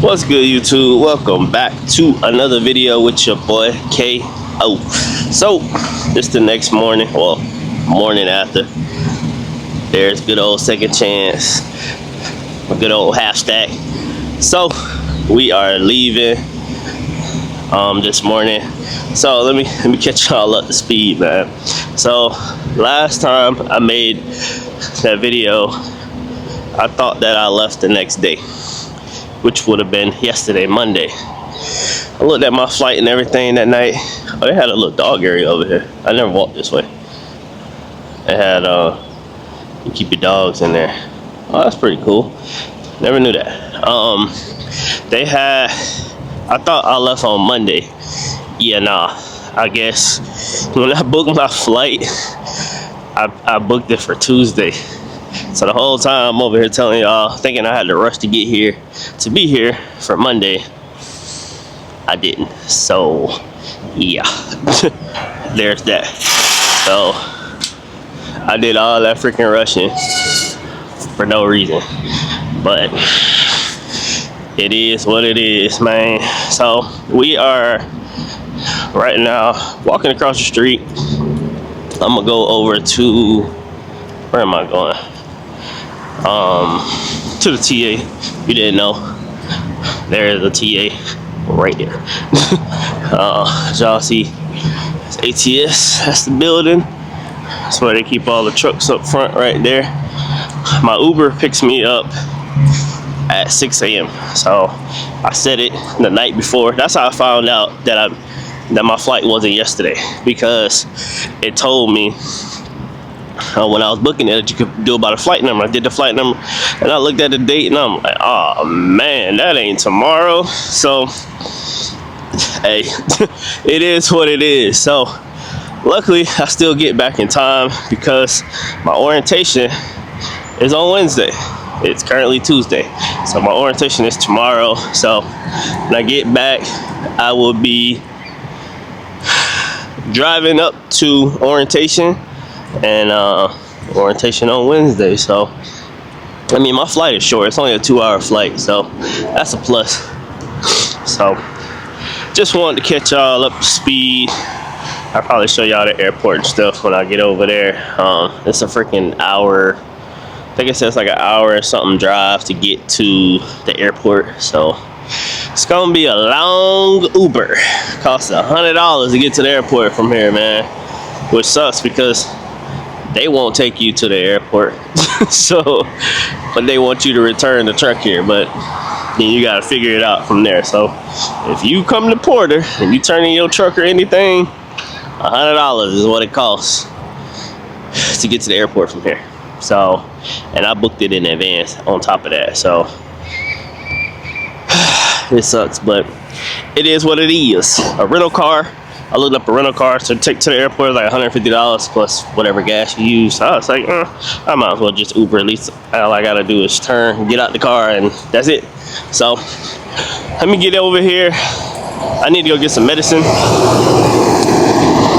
What's good, YouTube? Welcome back to another video with your boy KO. So it's the next morning, well, morning after. There's good old second chance, a good old half stack. So we are leaving this morning. So let me catch y'all up to speed, man. So last time I made that video, I thought that I left the next day, which would have been yesterday, Monday. I looked at my flight and everything that night. Oh, they had a little dog area over here. I never walked this way. They had you keep your dogs in there. Oh, that's pretty cool. Never knew that. They had, I thought I left on Monday. Yeah, nah, I guess when I booked my flight, I booked it for Tuesday. So the whole time I'm over here telling y'all, thinking I had to rush to get here, to be here for Monday, I didn't. So yeah, there's that. So I did all that freaking rushing for no reason, but it is what it is, man. So we are right now walking across the street. I'm gonna go over to, where am I going? To the TA. You didn't know, there's a TA right there. As y'all see, it's ATS. That's the building. That's where they keep all the trucks up front right there. My Uber picks me up at 6 a.m. So I set it the night before. That's how I found out that my flight wasn't yesterday, because it told me when I was booking it that you could do about a flight number. I did the flight number and I looked at the date and I'm like, oh man, that ain't tomorrow. So hey, it is what it is. So luckily I still get back in time, because my orientation is on Wednesday. It's currently Tuesday, so my orientation is tomorrow. So when I get back, I will be driving up to orientation, and orientation on Wednesday. So I mean, my flight is short. It's only a 2-hour flight, so that's a plus. So just wanted to catch y'all up to speed. I'll probably show y'all the airport and stuff when I get over there. It's a freaking hour, I think it says like an hour or something drive to get to the airport. So it's gonna be a long Uber. Costs $100 to get to the airport from here, man, which sucks because they won't take you to the airport. So, but they want you to return the truck here, but then you gotta figure it out from there. So if you come to Porter and you turn in your truck or anything, $100 is what it costs to get to the airport from here. So, and I booked it in advance on top of that. So it sucks, but it is what it is. A rental car, I looked up a rental car to take to the airport, like $150 plus whatever gas you use. So I was like, I might as well just Uber. At least all I gotta do is turn, get out the car, and that's it. So let me get over here. I need to go get some medicine.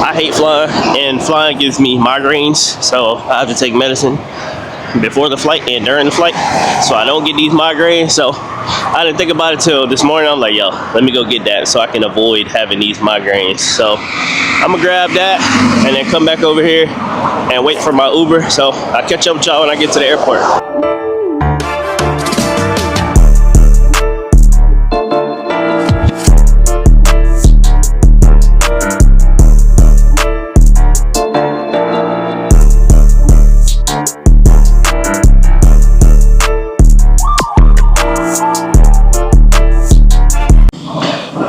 I hate flying, and flying gives me migraines, so I have to take medicine before the flight and during the flight, so I don't get these migraines. So I didn't think about it till this morning. I'm like, yo, let me go get that so I can avoid having these migraines. So I'm gonna grab that and then come back over here and wait for my Uber. So I'll catch up with y'all when I get to the airport.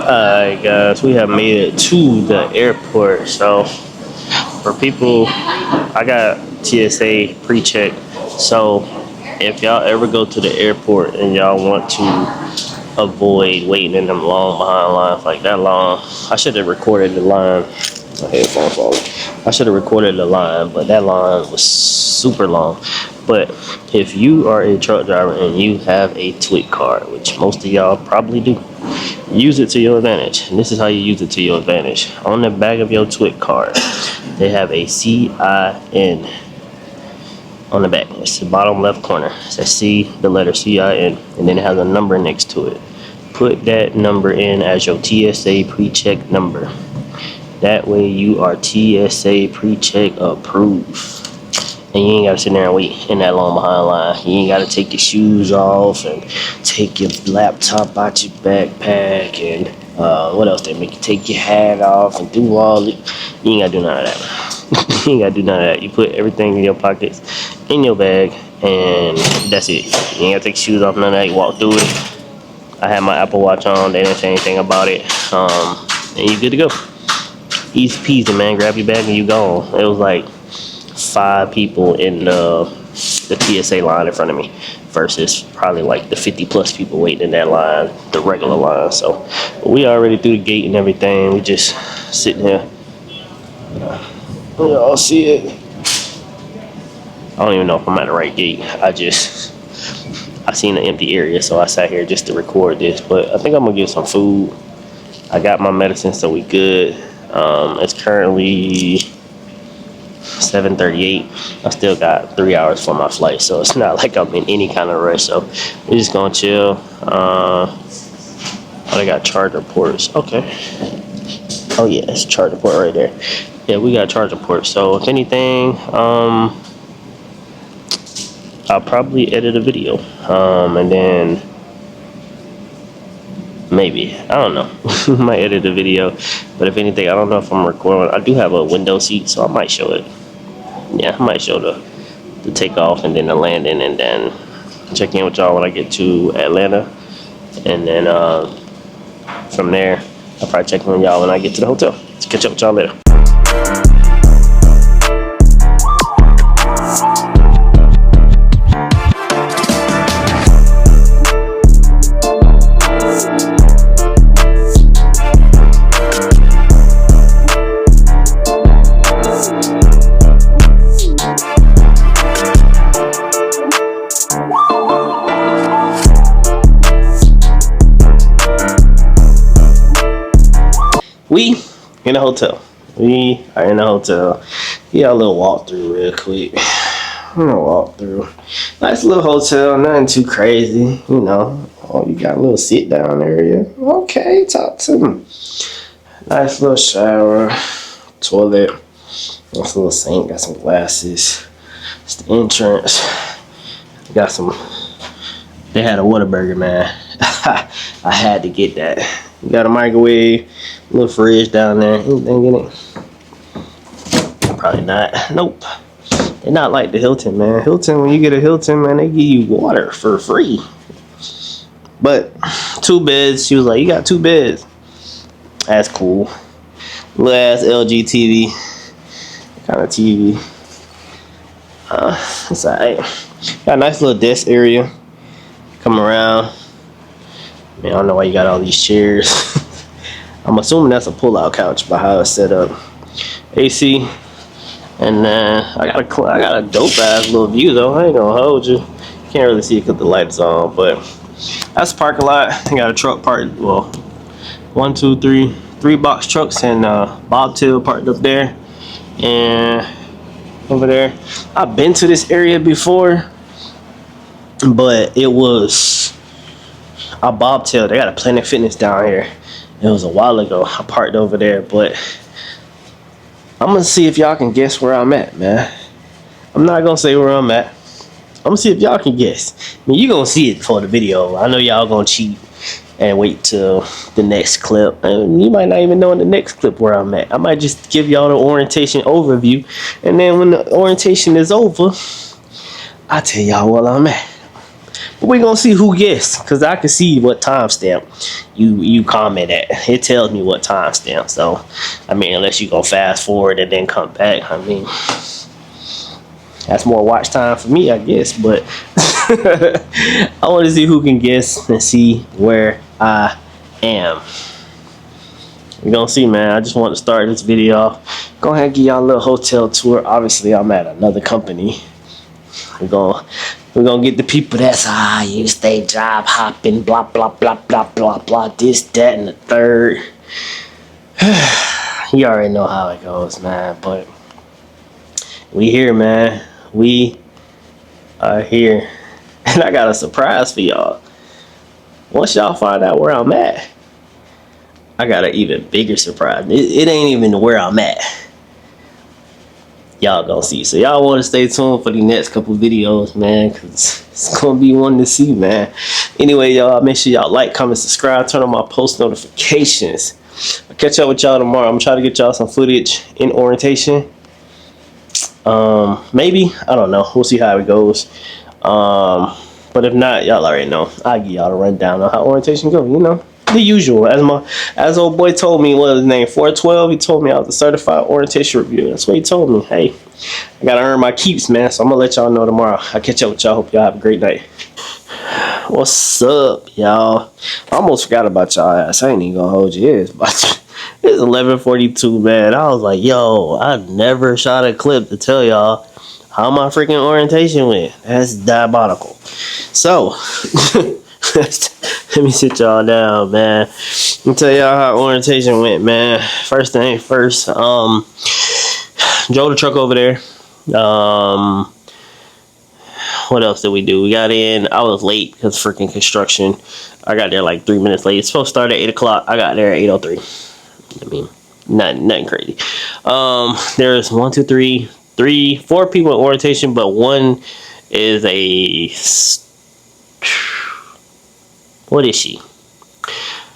Alright guys, we have made it to the airport. So for people, I got TSA pre-check. So if y'all ever go to the airport and y'all want to avoid waiting in them long behind lines, like that long, I should have recorded the line. My headphones falling. I should have recorded the line, but that line was super long. But if you are a truck driver and you have a TWIC card, which most of y'all probably do, use it to your advantage. And this is how you use it to your advantage. On the back of your TWIC card, they have a CIN on the back. It's the bottom left corner. It says C, the letter CIN, and then it has a number next to it. put that number in as your TSA pre-check number. That way you are TSA pre-check approved. And you ain't gotta sit there and wait in that long behind line. You ain't gotta take your shoes off and take your laptop out your backpack and what else they make you take your hat off and do all it. You ain't gotta do none of that. You ain't gotta do none of that. You put everything in your pockets, in your bag, and that's it. You ain't gotta take your shoes off, none of that. You walk through it. I had my Apple Watch on, they didn't say anything about it. And you good to go. Easy peasy, man. Grab your bag and you gone. It was like 5 people in the TSA line in front of me versus probably like the 50 plus people waiting in that line, the regular line. So we already through the gate and everything. We just sitting here. Y'all see it? I don't even know if I'm at the right gate. I seen an empty area, so I sat here just to record this. But I think I'm gonna get some food. I got my medicine, so we good. It's currently 7:38. I still got 3 hours for my flight, so it's not like I'm in any kind of rush. So we're just gonna chill. Oh, they got charger ports. Okay. Oh yeah, it's a charger port right there. Yeah, we got charger ports. So if anything, I'll probably edit a video, and then maybe, I don't know, might edit a video. But if anything, I don't know if I'm recording. I do have a window seat, so I might show it. Yeah, I might show the takeoff and then the landing, and then check in with y'all when I get to Atlanta, and then from there I'll probably check in with y'all when I get to the hotel. Let's catch up with y'all later. We in the hotel. We are in the hotel. Yeah, a little walkthrough real quick. I'm gonna walk through. Nice little hotel, nothing too crazy, you know. Oh, you got a little sit down area. Okay, talk to me. Nice little shower, toilet, nice little sink, got some glasses. It's the entrance. Got some, they had a Whataburger, man. I had to get that. You got a microwave, little fridge down there. Anything in it? Probably not. Nope. They're not like the Hilton, man. Hilton, when you get a Hilton, man, they give you water for free. But 2 beds. She was like, you got 2 beds. That's cool. Little ass LG TV. Kind of TV. It's alright. Got a nice little desk area. Come around. Man, I don't know why you got all these chairs. I'm assuming that's a pull-out couch by how it's set up. AC, and I got a dope ass little view though. I ain't gonna hold you. Can't really see it because the lights on, but that's the parking lot. I got a truck parked. Well, 1, 2, 3 box trucks and bobtail parked up there, and over there. I've been to this area before, but it was a bobtail. They got a Planet Fitness down here. It was a while ago. I parked over there, but I'm gonna see if y'all can guess where I'm at, man. I'm not gonna say where I'm at. I'm gonna see if y'all can guess. I mean, you gonna see it for the video. I know y'all gonna cheat and wait till the next clip, and you might not even know in the next clip where I'm at. I might just give y'all the orientation overview, and then when the orientation is over, I'll tell y'all where I'm at. But we gonna see who guessed, because I can see what timestamp you comment at. It tells me what timestamp. So I mean, unless you go fast forward and then come back, I mean, that's more watch time for me, I guess. But I want to see who can guess and see where I am. We're gonna see, man. I just want to start this video off. Go ahead and give y'all a little hotel tour. Obviously, I'm at another company. We're gonna get the people that's you stay job hopping, blah blah blah blah blah blah, this, that, and the third. You already know how it goes, man. But we here, man. We are here, and I got a surprise for y'all. once y'all find out where I'm at, I got an even bigger surprise. It ain't even where I'm at. Y'all gonna see. So y'all want to stay tuned for the next couple videos, man, because it's gonna be one to see, man. Anyway, y'all, make sure y'all like, comment, subscribe, turn on my post notifications. I'll catch up with y'all tomorrow. I'm trying to get y'all some footage in orientation. Maybe, I don't know, we'll see how it goes. But if not, y'all already know. I'll give y'all the rundown on how orientation goes, you know, the usual. As old boy told me, what was his name, 412, he told me I was a certified orientation reviewer. That's what he told me. Hey, I gotta earn my keeps, man. So I'm gonna let y'all know tomorrow. I'll catch up with y'all. Hope y'all have a great night. What's up, y'all? I almost forgot about y'all ass. I ain't even gonna hold you. It's 11:42, man. I was like, yo, I never shot a clip to tell y'all how my freaking orientation went. That's diabolical. So let me sit y'all down, man. Let me tell y'all how orientation went, man. First thing first, drove the truck over there. What else did we do? We got in. I was late because freaking construction. I got there like 3 minutes late. It's supposed to start at 8 o'clock. I got there at 8:03. I mean, nothing crazy. There's 4 people in orientation, but one is what is she?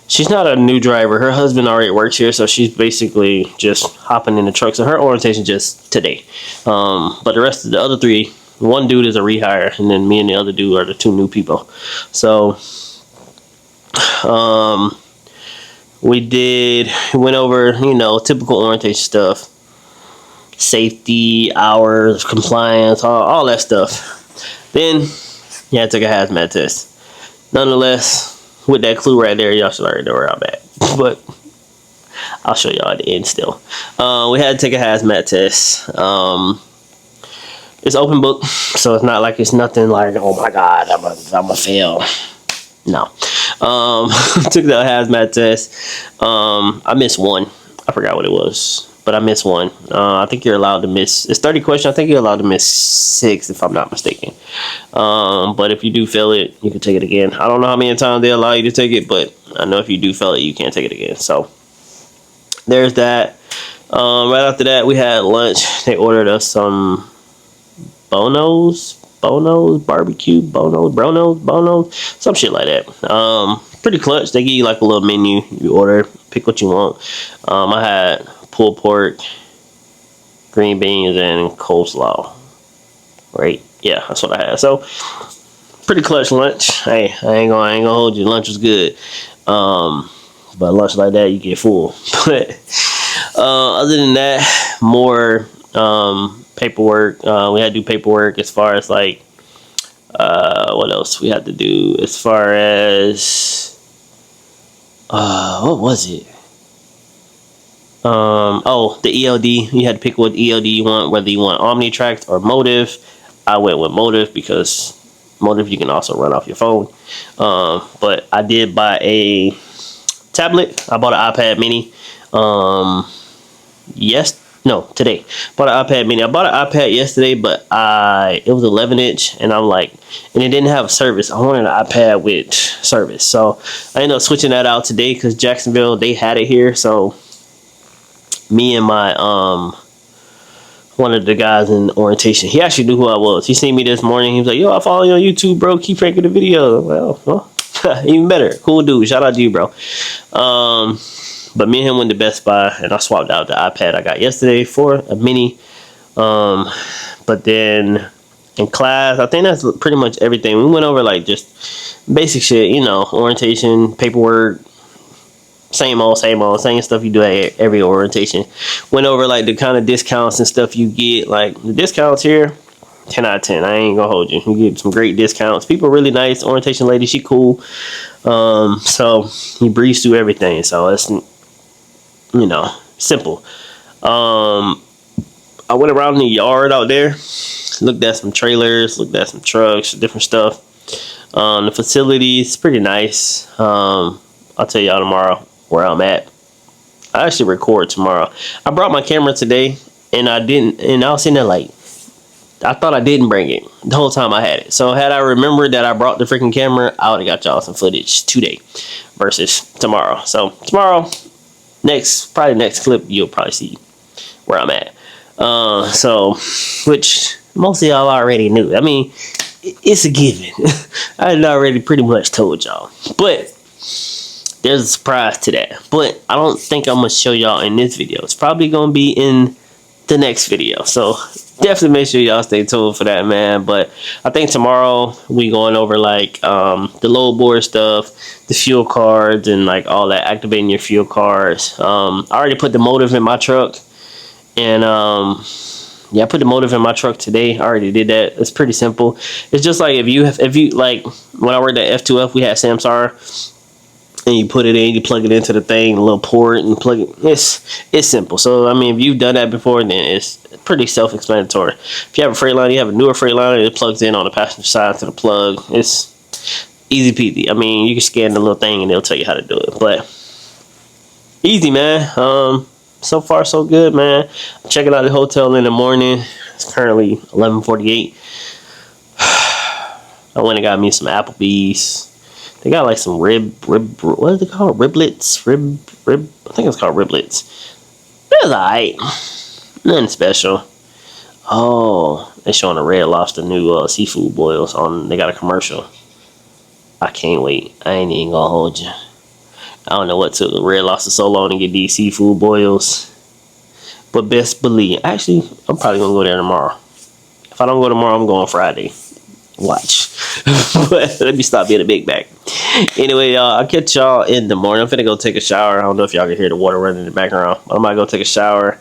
She's not a new driver. Her husband already works here, so she's basically just hopping in the truck. So her orientation just today. But the rest of the other 3, one dude is a rehire, and then me and the other dude are the 2 new people. So we went over, you know, typical orientation stuff, safety, hours, compliance, all that stuff. Then yeah, I took a hazmat test. Nonetheless, with that clue right there, y'all should already know where I'm at. But I'll show y'all at the end still. We had to take a hazmat test. It's open book, so it's not like it's nothing like, oh my god, I'm a fail. No. Took the hazmat test. I missed one. I forgot what it was, but I missed one. I think you're allowed to miss. It's 30 questions. I think you're allowed to miss 6 if I'm not mistaken. But if you do fail it, you can take it again. I don't know how many times they allow you to take it, but I know if you do fail it, you can't take it again. So there's that. Right after that, we had lunch. They ordered us some Bonos barbecue, Bonos, some shit like that. Pretty clutch. They give you like a little menu. You order, pick what you want. I had pulled pork, green beans, and coleslaw. Right? Yeah, that's what I had. So pretty clutch lunch. Hey, I ain't gonna hold you. Lunch was good. But lunch like that, you get full. But other than that, more paperwork. We had to do paperwork as far as like what else we had to do as far as what was it? Oh, the ELD. You had to pick what ELD you want, whether you want OmniTrack or Motive. I went with Motive because Motive you can also run off your phone. But I did buy a tablet. I bought an iPad mini. Today. Bought an iPad mini. I bought an iPad yesterday, but it was 11-inch, and I'm like, and it didn't have service. I wanted an iPad with service, so I ended up switching that out today because Jacksonville, they had it here. So me and my one of the guys in orientation, he actually knew who I was. He seen me this morning. He was like, yo, I follow you on YouTube, bro. Keep making the videos. I'm like, well, even better. Cool dude. Shout out to you, bro. But me and him went to Best Buy, and I swapped out the iPad I got yesterday for a mini. But then in class, I think that's pretty much everything. We went over like just basic shit, you know, orientation, paperwork, same stuff you do at every orientation. Went over like the kind of discounts and stuff you get. Like the discounts here, 10 out of 10. I ain't gonna hold you. You get some great discounts. People are really nice. Orientation lady, she cool. So he breezed through everything. So it's, you know, simple. I went around the yard out there, looked at some trailers, looked at some trucks, different stuff. The facility is pretty nice. I'll tell y'all tomorrow where I'm at. I actually record tomorrow. I brought my camera today, and I was sitting there like, I thought I didn't bring it the whole time I had it. So had I remembered that I brought the freaking camera, I would have got y'all some footage today versus tomorrow. So tomorrow, probably next clip, you'll probably see where I'm at. So, which most of y'all already knew. I mean, it's a given. I had already pretty much told y'all. But there's a surprise to that. But I don't think I'm going to show y'all in this video. It's probably going to be in the next video. So definitely make sure y'all stay tuned for that, man. But I think tomorrow we going over like the load board stuff, the fuel cards, and like all that, activating your fuel cards. I already put the motive in my truck. And yeah, I put the motive in my truck today. I already did that. It's pretty simple. It's just like if you like when I worked at F2F, we had Samsara, and you put it in, you plug it into the thing, a little port, and plug it. It's simple. So I mean, if you've done that before, then it's pretty self-explanatory. If you have a Freightliner, you have a newer Freightliner, it plugs in on the passenger side to the plug. It's easy peasy. I mean, you can scan the little thing and they'll tell you how to do it. But easy, man. So far so good, man. I'm checking out the hotel in the morning. It's currently 11:48. I went and got me some Applebee's. They got like some what is it called? Riblets? I think it's called riblets. It was alright. Nothing special. Oh, they're showing the Red Lobster new seafood boils on. They got a commercial. I can't wait. I ain't even gonna hold you. I don't know what took the Red Lobster so long to get these seafood boils. But best believe. Actually, I'm probably going to go there tomorrow. If I don't go tomorrow, I'm going Friday. Watch. But let me stop being a big bag. Anyway, y'all, I'll catch y'all in the morning. I'm finna go take a shower. I don't know if y'all can hear the water running in the background. But I'm going to go take a shower.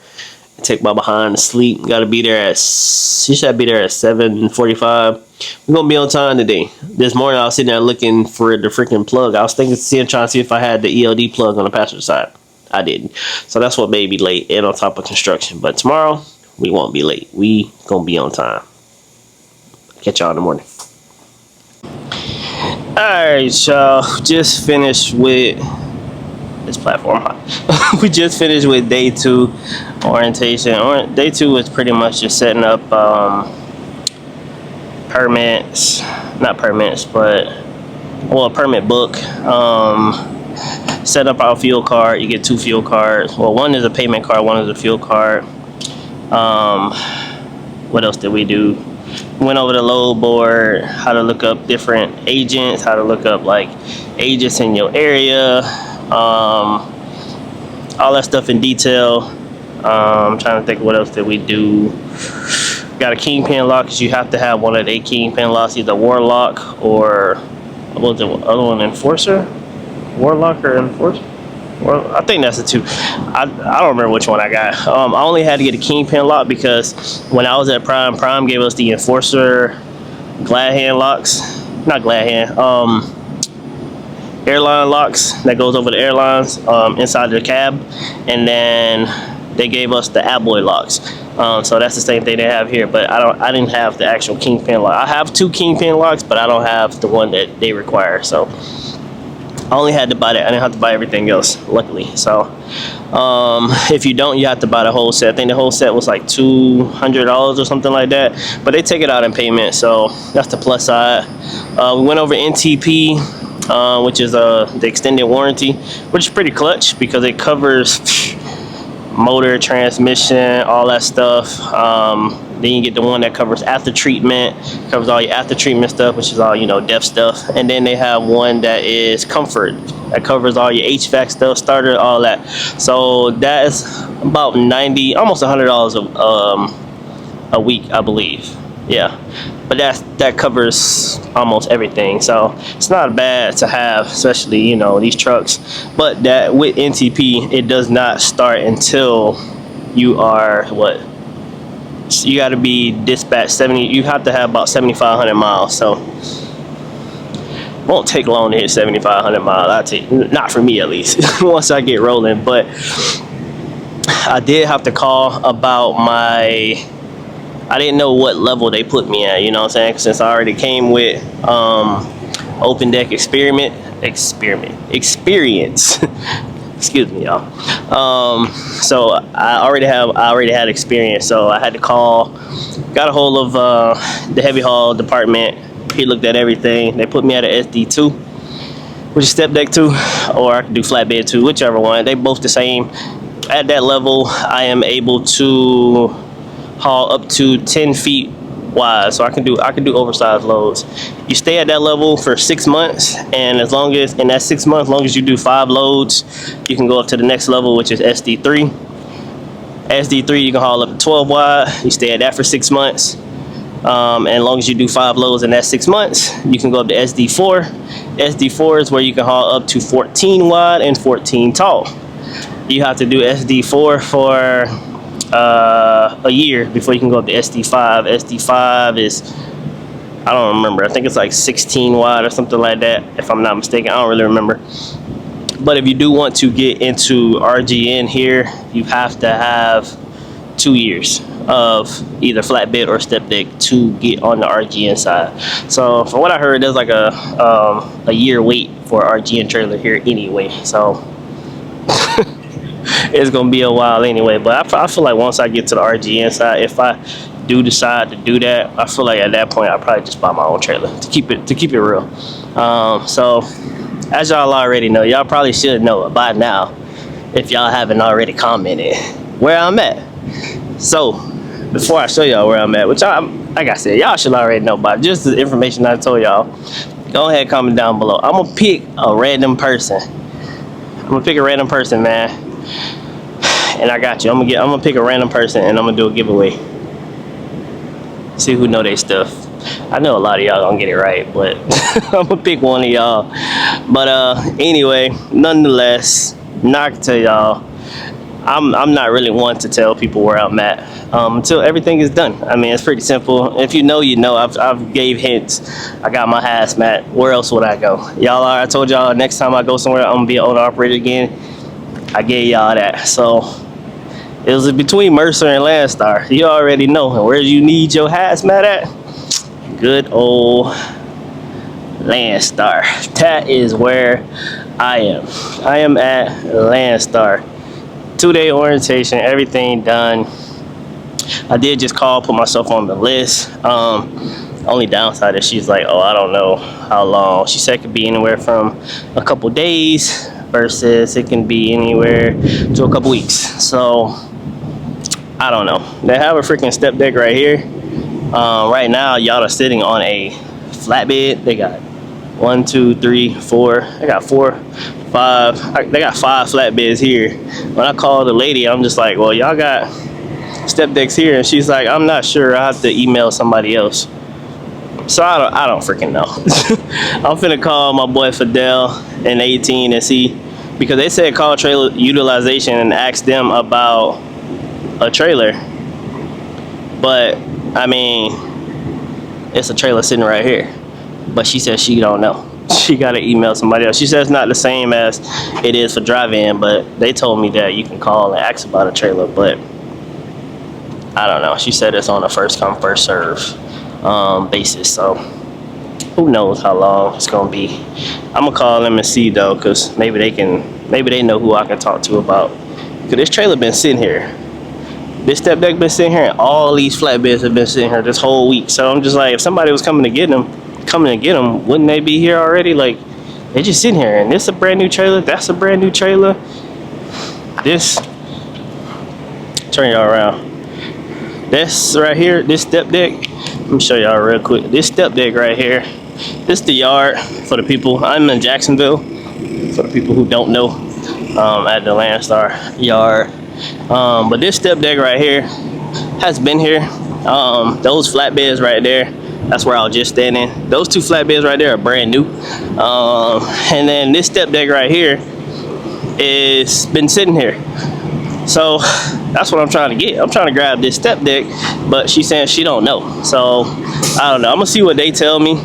Take my behind to sleep. Gotta be there at, she should be there at 7:45. We're gonna be on time today. This morning I was sitting there looking for the freaking plug. I was trying to see if I had the ELD plug on the passenger side. I didn't. So that's what made me late and on top of construction. But tomorrow we won't be late. We gonna be on time. Catch y'all in the morning. Alright, y'all. Just finished with this platform hot. We just finished with day 2 orientation. Day 2 was pretty much just setting up permits, not permits, but well, a permit book. Set up our fuel card. You get 2 fuel cards. Well, one is a payment card, one is a fuel card. What else did we do? Went over the load board, how to look up different agents, how to look up like agents in your area. All that stuff in detail. I'm trying to think what else did we do. Got a kingpin lock, because you have to have one of the kingpin locks, either Warlock or what was the other one, Enforcer? Warlock or Enforcer? Well, I think that's the 2. I don't remember which one I got. I only had to get a kingpin lock because when I was at Prime gave us the Enforcer glad hand locks. Not glad hand. Airline locks that goes over the airlines inside the cab, and then they gave us the alloy locks. So that's the same thing they have here, but I didn't have the actual kingpin lock. I have 2 kingpin locks, but I don't have the one that they require. So I only had to buy that. I didn't have to buy everything else, luckily. So if you don't, you have to buy the whole set. I think the whole set was like $200 or something like that, but they take it out in payment, so that's the plus side. We went over NTP, which is the extended warranty, which is pretty clutch because it covers motor, transmission, all that stuff. Then you get the one that covers after treatment, covers all your after treatment stuff, which is all, you know, DEF stuff. And then they have one that is comfort, that covers all your HVAC stuff, starter, all that. So that is about $90, almost $100 a week, I believe. Yeah, but that covers almost everything, so it's not bad to have, especially, you know, these trucks. But that with NTP, it does not start until you are what? So you got to be dispatched 70. You have to have about 7,500 miles. So it won't take long to hit 7,500 miles. I tell you, not for me at least. Once I get rolling, but I did have to call about my. I didn't know what level they put me at, you know what I'm saying? Since I already came with open deck experience. Excuse me, y'all. So I already had experience. So I had to call, got a hold of the heavy haul department. He looked at everything. They put me at an SD2, which is step deck 2, or I can do flatbed 2, whichever one. They both the same. At that level, I am able to haul up to 10 feet wide, so I can do oversized loads. You stay at that level for 6 months, and as long as in that 6 months, as long as you do 5 loads, you can go up to the next level, which is SD3. SD3, you can haul up to 12 wide. You stay at that for 6 months, and as long as you do 5 loads in that 6 months, you can go up to SD4. SD4 is where you can haul up to 14 wide and 14 tall. You have to do SD4 for a year before you can go up to SD5. SD5 is, I don't remember, I think it's like 16 wide or something like that, if I'm not mistaken. I don't really remember. But if you do want to get into RGN here, you have to have 2 years of either flatbed or step deck to get on the RGN side. So from what I heard, there's like a year wait for RGN trailer here anyway. So it's gonna be a while anyway. But I feel like once I get to the RGN side, if I do decide to do that, I feel like at that point I'll probably just buy my own trailer to keep it real. So as y'all already know, y'all probably should know by now, if y'all haven't already commented, where I'm at. So before I show y'all where I'm at, which like I said, y'all should already know by just the information I told y'all, go ahead, comment down below. I'm gonna pick a random person. Man. And I got you. I'm gonna pick a random person and I'm gonna do a giveaway. See who know they stuff. I know a lot of y'all gonna get it right, but I'm gonna pick one of y'all. But anyway, nonetheless, not to tell y'all, I'm not really one to tell people where I'm at until everything is done. I mean, it's pretty simple. If you know, you know. I've gave hints. I got my hazmat. Where else would I go? I told y'all next time I go somewhere, I'm gonna be an owner operator again. I gave y'all that. So it was between Mercer and Landstar. You already know. And where you need your hazmat at? Good old Landstar. That is where I am. I am at Landstar. 2-day orientation, everything done. I did just call, put myself on the list. Only downside is she's like, oh, I don't know how long. She said it could be anywhere from a couple days versus it can be anywhere to a couple weeks. So I don't know. They have a freaking step deck right here. Right now y'all are sitting on a flatbed. They got 1, 2, 3, 4. They got 4, 5. They got 5 flatbeds here. When I called the lady, I'm just like, well, y'all got step decks here, and she's like, I'm not sure. I have to email somebody else. So I don't freaking know. I'm finna call my boy Fidel in 18 and see, because they said call trailer utilization and ask them about a trailer. But I mean, it's a trailer sitting right here. But she said she don't know. She gotta email somebody else. She said it's not the same as it is for drive-in, but they told me that you can call and ask about a trailer. But I don't know. She said it's on a first come first serve basis. So who knows how long it's gonna be. I'm gonna call them and see though, cause maybe they know who I can talk to about. Cause this trailer been sitting here. This step deck been sitting here, and all these flatbeds have been sitting here this whole week. So I'm just like, if somebody was coming to get them, wouldn't they be here already? Like, they just sitting here, and this a brand new trailer, that's a brand new trailer. This, turn y'all around. This right here, this step deck, let me show y'all real quick. This step deck right here, this the yard for the people. I'm in Jacksonville, for the people who don't know, at the Landstar yard. But this step deck right here has been here. Those flatbeds right there, that's where I was just standing. Those 2 flatbeds right there are brand new. And then this step deck right here is been sitting here. So that's what I'm trying to get. I'm trying to grab this step deck, but she's saying she don't know. So I don't know. I'm gonna see what they tell me,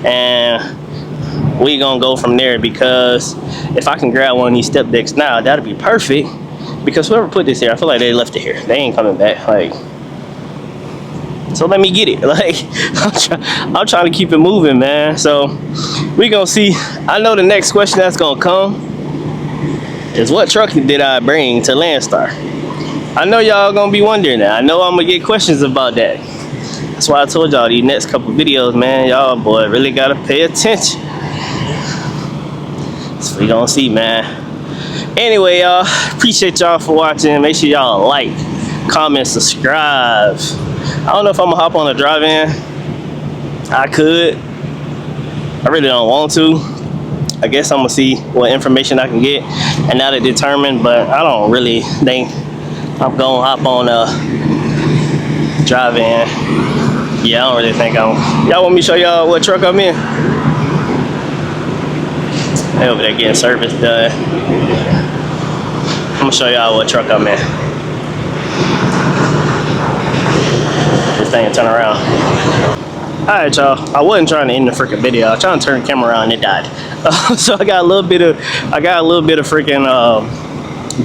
and we gonna go from there. Because if I can grab one of these step decks now, that'd be perfect. Because whoever put this here, I feel like they left it here. They ain't coming back. Like, so let me get it. Like, I'm trying to keep it moving, man. So we gonna see. I know the next question that's gonna come is what truck did I bring to Landstar? I know y'all gonna be wondering that. I know I'm gonna get questions about that. That's why I told y'all these next couple videos, man, y'all boy really gotta pay attention. So we gonna see, man. Anyway, y'all, appreciate y'all for watching. Make sure y'all like, comment, subscribe. I don't know if I'm gonna hop on a drive-in. I could. I really don't want to. I guess I'm gonna see what information I can get and that'll determine, but I don't really think I'm gonna hop on a drive-in. Yeah, I don't really think y'all want me to show y'all what truck I'm in? They over there getting service done. I'm gonna show y'all what truck I'm in. This thing turn around. Alright, y'all. I wasn't trying to end the freaking video. I was trying to turn the camera around and it died. So I got a little bit of freaking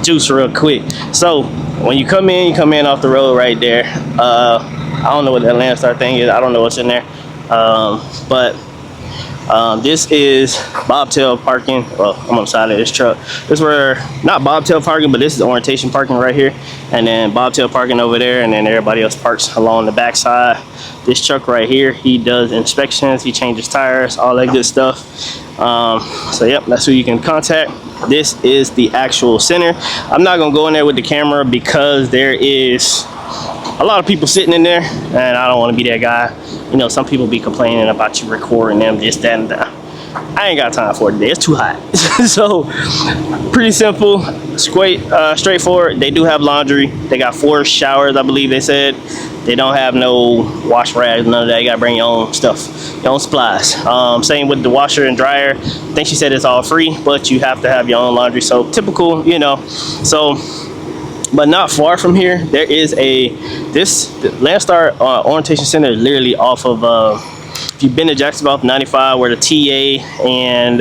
juice real quick. So when you come in off the road right there. I don't know what that Landstar thing is. I don't know what's in there. But this is bobtail parking. Well, I'm on the side of this truck. This where not bobtail parking, but this is orientation parking right here, and then bobtail parking over there, and then everybody else parks along the back side. This truck right here, he does inspections, he changes tires, all that good stuff. So yep, that's who you can contact. This is the actual center. I'm not gonna go in there with the camera because there is a lot of people sitting in there, and I don't want to be that guy. You know, some people be complaining about you recording them, this, that, and that. I ain't got time for it today. It's too hot. So, pretty simple, straightforward. They do have laundry. They got 4 showers, I believe they said. They don't have no wash rags, none of that. You gotta bring your own stuff, your own supplies. Same with the washer and dryer. I think she said it's all free, but you have to have your own laundry. So, typical, you know. So, but not far from here, there is the Landstar Orientation Center is literally off of, if you've been to Jacksonville 95, where the TA and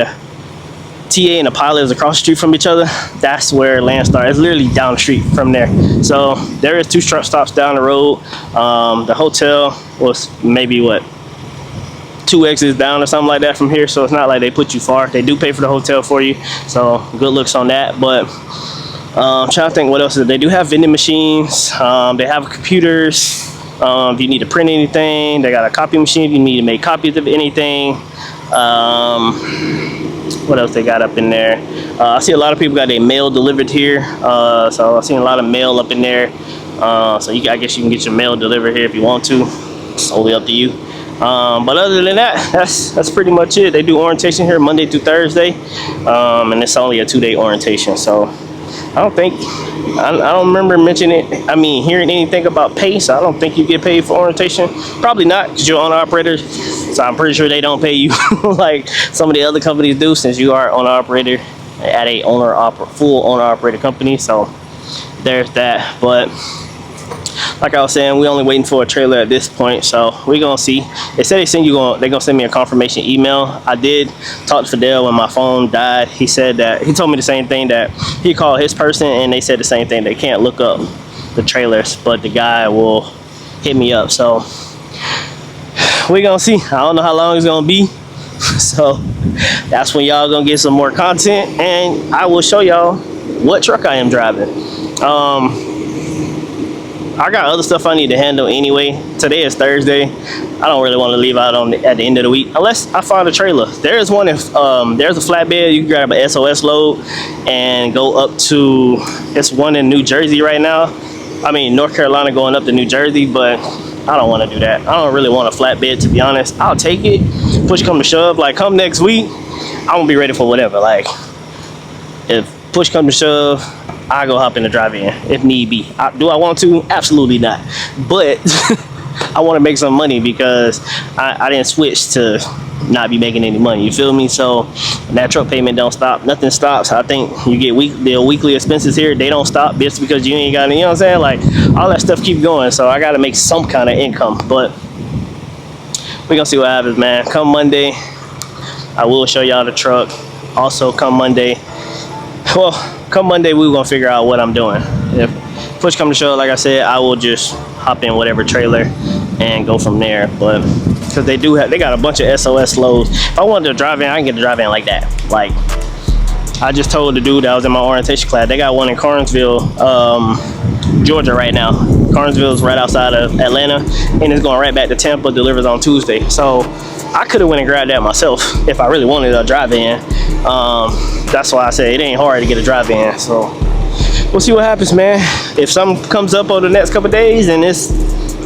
the pilot is across the street from each other, that's where Landstar is, literally down the street from there. So there is 2 truck stops down the road. The hotel was maybe, what, 2 exits down or something like that from here, so it's not like they put you far. They do pay for the hotel for you, so good looks on that. But I'm trying to think what else. They do have vending machines. They have computers. If you need to print anything, they got a copy machine if you need to make copies of anything. What else they got up in there? I see a lot of people got their mail delivered here. So I've seen a lot of mail up in there. So I guess you can get your mail delivered here if you want to. It's totally up to you. But other than that, that's pretty much it. They do orientation here Monday through Thursday. And it's only a 2-day orientation. So I don't remember mentioning it. I mean, hearing anything about pay, so I don't think you get paid for orientation. Probably not, because you're owner operator. So I'm pretty sure they don't pay you like some of the other companies do, since you are owner operator at a full owner operator company. So there's that. But like I was saying, we only waiting for a trailer at this point, so we're gonna see. They said they're gonna send me a confirmation email. I did talk to Fidel when my phone died. He said that he told me the same thing, that he called his person and they said the same thing. They can't look up the trailers, but the guy will hit me up. So we're gonna see. I don't know how long it's gonna be. So that's when y'all gonna get some more content, and I will show y'all what truck I am driving. I got other stuff I need to handle anyway. Today is Thursday. I don't really want to leave out at the end of the week unless I find a trailer. There is one, if there's a flatbed, you can grab an SOS load and go up to, it's one in New Jersey right now. I mean, North Carolina going up to New Jersey, but I don't want to do that. I don't really want a flatbed, to be honest. I'll take it, push come to shove. Like, come next week, I'm gonna be ready for whatever. Like, if push come to shove, I go hop in the drive-in if need be. Do I want to? Absolutely not. But I want to make some money, because I didn't switch to not be making any money. You feel me? So that truck payment don't stop. Nothing stops. I think you get the weekly expenses here. They don't stop just because you ain't got any. You know what I'm saying? Like, all that stuff keep going. So I got to make some kind of income. But we're gonna see what happens, man. Come Monday, I will show y'all the truck. Also, come Monday, we're gonna figure out what I'm doing. If push come to shove, like I said, I will just hop in whatever trailer and go from there. But because they got a bunch of SOS loads. If I wanted to drive in, I can get a drive in like that. Like, I just told the dude that was in my orientation class, they got one in Carnesville, Georgia right now. Carnesville is right outside of Atlanta, and it's going right back to Tampa, delivers on Tuesday. So I could have went and grabbed that myself if I really wanted a drive-in. That's why I said it ain't hard to get a drive-in. So we'll see what happens, man. If something comes up over the next couple days and it's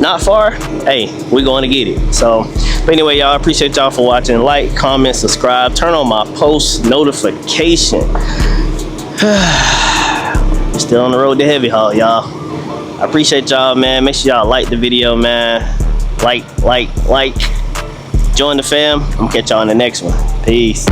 not far, hey, we're going to get it. So, but anyway, y'all, appreciate y'all for watching. Like, comment, subscribe, turn on my post notification. Still on the road to heavy haul, y'all. I appreciate y'all, man. Make sure y'all like the video, man. Like. Join the fam. I'm gonna catch y'all in the next one. Peace.